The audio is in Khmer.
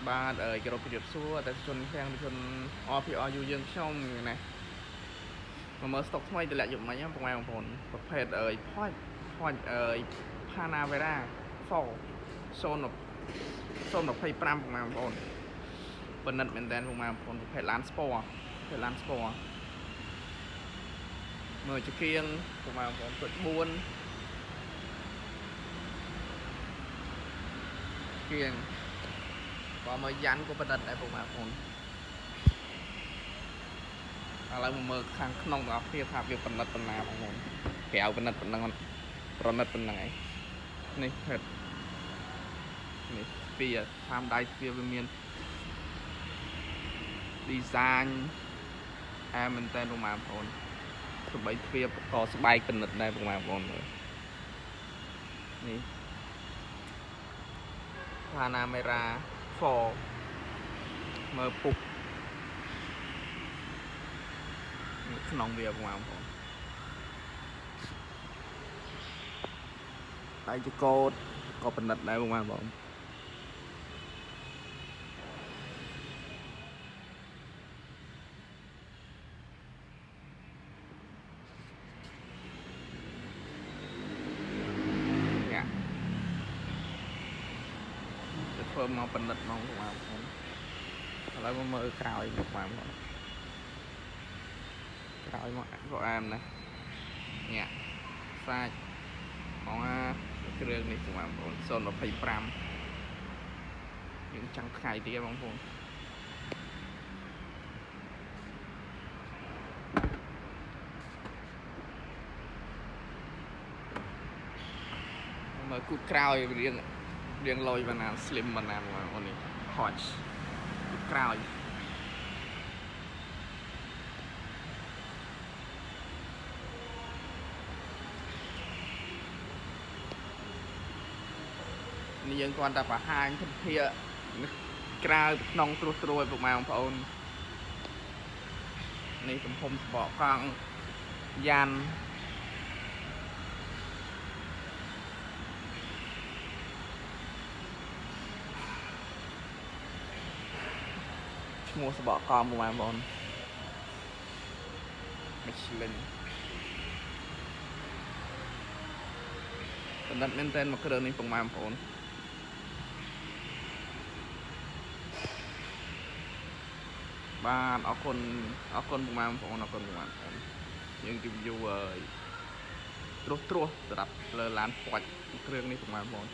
បាទគេរកពីរៀបសួរតែជនខាងជន RPRU យើងខ្ញុំណាមើលស្តុកថ្មីតម្លាក់យកមិញហ្នឹងបងប្អូនប្រភេទpoint Panavera 4 025បងប្អូនប៉និតមែនតើបងប្អូនប្រភេទឡានស្ពអមើលចង្គៀងបងប្អូនគាត់4គៀងបើមើលយ៉ាន់ក៏ប៉និតដែរបងប្អូនឥឡូវមកមើលខាងក្នុងបងប្អូនថាវាប៉និតប៉ុណ្ណាបងប្អូនក្រៅប៉និតប៉ុណ្ណឹងប្រណិតប៉ុណ្ណឹងឯងនេះហេតុនេះស្ពាតាមដៃស្ពាវាមាន design មែនតើបងប្អូនស្បែកទ្វារក៏ស្បែកប៉និតដែរបងប្អូននេះ Panamera 4មើលពុកក្នុងវាបងប្អូនដៃចកោតក៏ប៉និតដែរបងប្អូនធ្វើមកប៉និតមកបងប្អូនឥឡូវមកមើលក្រោយបងប្អូនក្រោយមកក៏អាមណានេះសាច់មកគ្រឿងនេះបងប្អូន025យើងចាំងថ្ងៃទៀតបងប្អូនមើលគូក្រោយរៀងលយបណ្ណា slim បណ្ណាបងប្អូននេះ Hodge គូក្រោយនេះយើងគ្រាន់តែបង្ហាញធនធានក្រៅក្នុងត្រួសត្រួយពុកម៉ែបងប្អូននេះទំហំស្បកកង់យ៉ាន់ឈ្មោះស្បកកង់ពុកម៉ែបងប្អូន Michelin បណ្ឌិតមែនតើមកគ្រឿងនេះពុកម៉ែបងប្អូនបាទអរគុណពុកម៉ែបងប្អូនអរគុណពុកម៉ែបងប្អូនយើង review ត្រួសសម្រាប់លើឡាន Ford គ្រឿងនេះពុកម៉ែបងប្អូន